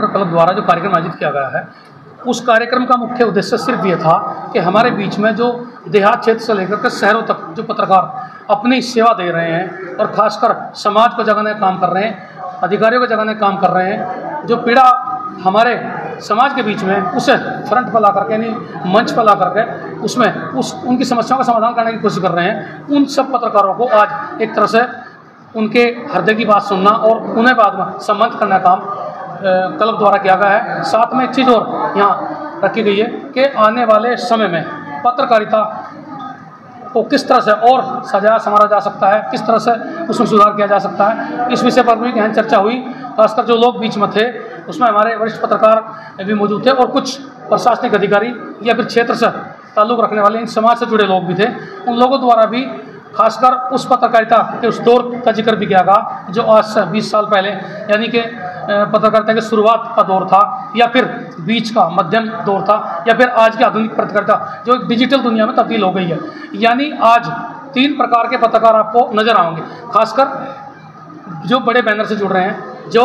पत्रकार क्लब द्वारा जो कार्यक्रम आयोजित किया गया है, उस कार्यक्रम का मुख्य उद्देश्य सिर्फ ये था कि हमारे बीच में जो देहात क्षेत्र से लेकर के शहरों तक जो पत्रकार अपनी सेवा दे रहे हैं और खासकर समाज को जगाने का काम कर रहे हैं, अधिकारियों को जगाने का काम कर रहे हैं, जो पीड़ा हमारे समाज के बीच में उसे फ्रंट पर ला करके यानी मंच पर ला करके उसमें उनकी समस्याओं का समाधान करने की कोशिश कर रहे हैं, उन सब पत्रकारों को आज एक तरह से उनके हृदय की बात सुनना और उन्हें बाद में सम्मानित करने का काम क्लब द्वारा किया गया है। साथ में एक चीज़ और यहाँ रखी गई है कि आने वाले समय में पत्रकारिता को किस तरह से और सजाया संवारा जा सकता है, किस तरह से उसमें सुधार किया जा सकता है, इस विषय पर भी गहन चर्चा हुई। खासकर जो लोग बीच में थे उसमें हमारे वरिष्ठ पत्रकार भी मौजूद थे और कुछ प्रशासनिक अधिकारी या फिर क्षेत्र से ताल्लुक़ रखने वाले इन समाज से जुड़े लोग भी थे। उन लोगों द्वारा भी खासकर उस पत्रकारिता के उस दौर का जिक्र भी किया गया जो आज से 20 साल पहले यानी कि पत्रकारिता की शुरुआत का दौर था, या फिर बीच का मध्यम दौर था, या फिर आज की आधुनिक पत्रकारिता जो एक डिजिटल दुनिया में तब्दील हो गई है। यानी आज 3 प्रकार के पत्रकार आपको नजर आएंगे, खासकर जो बड़े बैनर से जुड़ रहे हैं, जो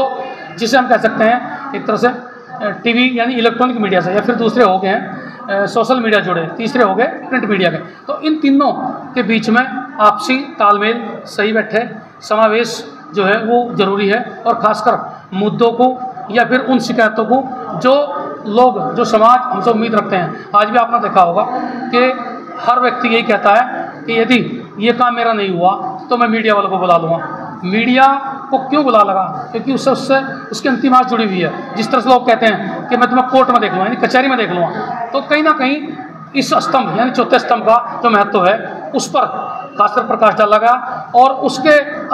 जिसे हम कह सकते हैं एक तरह से टीवी यानी इलेक्ट्रॉनिक मीडिया से, या फिर दूसरे हो गए हैं सोशल मीडिया जुड़े, तीसरे हो गए प्रिंट मीडिया के। तो इन तीनों के बीच में आपसी तालमेल सही बैठे, समावेश जो है वो ज़रूरी है, और ख़ासकर मुद्दों को या फिर उन शिकायतों को जो लोग जो समाज हमसे उम्मीद रखते हैं। आज भी आपने देखा होगा कि हर व्यक्ति यही कहता है कि यदि ये काम मेरा नहीं हुआ तो मैं मीडिया वालों को बुला लूँगा। मीडिया को क्यों बुला लगा? क्योंकि उससे उसकी अंतिम आस जुड़ी हुई है। जिस तरह से लोग कहते हैं कि मैं तुम्हें कोर्ट में देख लूँगा यानी कचहरी में देख लूँगा, तो कहीं ना कहीं इस स्तंभ यानी चौथे स्तंभ का जो महत्व है उस पर खासकर प्रकाश डाला गया, और उसके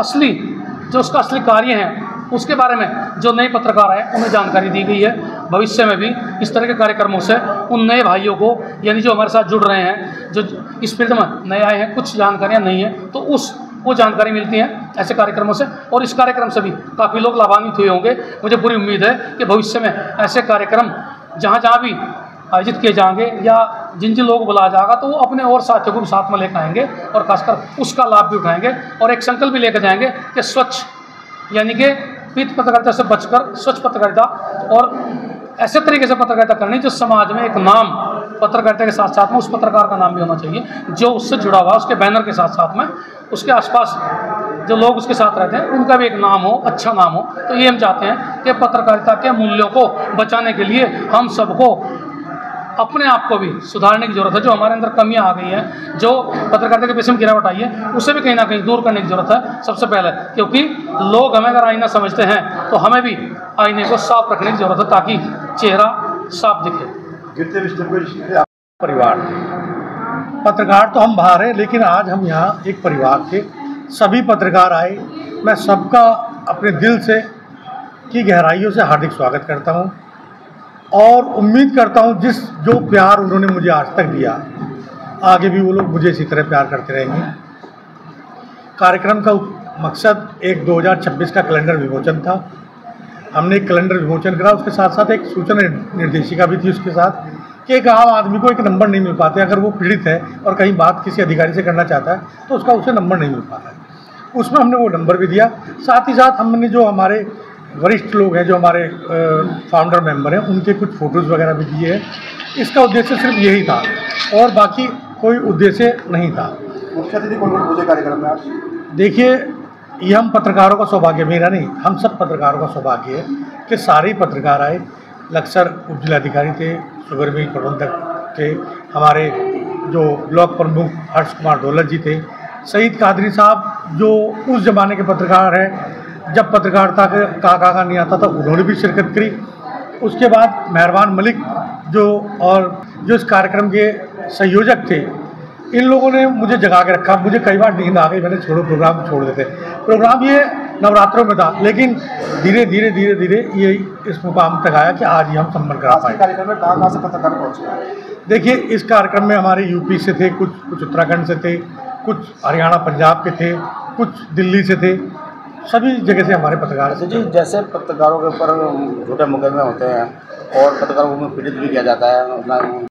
उसका असली कार्य है उसके बारे में जो नए पत्रकार हैं उन्हें जानकारी दी गई है। भविष्य में भी इस तरह के कार्यक्रमों से उन नए भाइयों को यानी जो हमारे साथ जुड़ रहे हैं, जो इस फील्ड में नए आए हैं, कुछ जानकारियां नहीं है तो वो जानकारी मिलती है ऐसे कार्यक्रमों से, और इस कार्यक्रम से भी काफ़ी लोग लाभान्वित हुए होंगे। मुझे पूरी उम्मीद है कि भविष्य में ऐसे कार्यक्रम जहाँ भी आयोजित किए जाएंगे या जिन जिन लोगों को बुलाया जाएगा तो वो अपने और साथियों को भी साथ में लेकर आएंगे और खासकर उसका लाभ भी उठाएंगे, और एक संकल्प भी लेकर जाएंगे कि स्वच्छ यानी कि पीत पत्रकारिता से बचकर स्वच्छ पत्रकारिता और ऐसे तरीके से पत्रकारिता करनी जो समाज में एक नाम पत्रकारिता के साथ साथ में उस पत्रकार का नाम भी होना चाहिए जो उससे जुड़ा हुआ, उसके बैनर के साथ साथ में उसके आसपास जो लोग उसके साथ रहते हैं उनका भी एक नाम हो, अच्छा नाम हो। तो ये हम चाहते हैं कि पत्रकारिता के मूल्यों को बचाने के लिए हम सबको अपने आप को भी सुधारने की ज़रूरत है। जो हमारे अंदर कमियां आ गई हैं, जो पत्रकारिता के पेशे में गिरावट आई है, उसे भी कहीं ना कहीं दूर करने की ज़रूरत है सबसे पहले, क्योंकि लोग हमें अगर आईना समझते हैं तो हमें भी आईने को साफ रखने की ज़रूरत है ताकि चेहरा साफ दिखे। परिवार पत्रकार तो हम बाहर हैं, लेकिन आज हम यहाँ एक परिवार थे, सभी पत्रकार आए। मैं सबका अपने दिल से की गहराइयों से हार्दिक स्वागत करता हूँ और उम्मीद करता हूँ जो प्यार उन्होंने मुझे आज तक दिया, आगे भी वो लोग मुझे इसी तरह प्यार करते रहेंगे। कार्यक्रम का मकसद एक 2026 का कैलेंडर विमोचन था। हमने एक कैलेंडर विमोचन करा, उसके साथ साथ एक सूचना निर्देशिका भी थी उसके साथ, कि एक आम आदमी को एक नंबर नहीं मिल पाते, अगर वो पीड़ित है और कहीं बात किसी अधिकारी से करना चाहता है तो उसका उसे नंबर नहीं मिल पाता है। उसमें हमने वो नंबर भी दिया। साथ ही साथ हमने जो हमारे वरिष्ठ लोग हैं, जो हमारे फाउंडर मेंबर हैं, उनके कुछ फ़ोटोज़ वगैरह भी दिए हैं। इसका उद्देश्य सिर्फ यही था और बाकी कोई उद्देश्य नहीं था। मुख्य अतिथि कौन पूछे कार्यक्रम में आप? देखिए, ये हम पत्रकारों का सौभाग्य, मेरा नहीं, हम सब पत्रकारों का सौभाग्य है कि सारे ही पत्रकार आए। लक्सर उप जिलाधिकारी थे, शुगर मिल प्रबंधक थे, हमारे जो ब्लॉक प्रमुख हर्ष कुमार दौलत जी थे, सईद कादरी साहब जो उस ज़माने के पत्रकार हैं जब पत्रकारिता का नहीं आता था, उन्होंने भी शिरकत करी। उसके बाद मेहरबान मलिक जो इस कार्यक्रम के संयोजक थे, इन लोगों ने मुझे जगा के रखा। मुझे कई बार नींद आ गई, मैंने प्रोग्राम छोड़ देते। प्रोग्राम ये नवरात्रों में था, लेकिन धीरे धीरे ये इस मुकाम तक आया कि आज ही हम संपन्न करा पाए। कार्यक्रम में कहाँ से पत्रकार पहुँचे? देखिए, इस कार्यक्रम में हमारे यूपी से थे, कुछ उत्तराखंड से थे, कुछ हरियाणा पंजाब के थे, कुछ दिल्ली से थे, सभी जगह से हमारे पत्रकार थे। जी, जैसे पत्रकारों के ऊपर झूठे मुकदमे होते हैं और पत्रकारों को पीड़ित भी किया जाता है,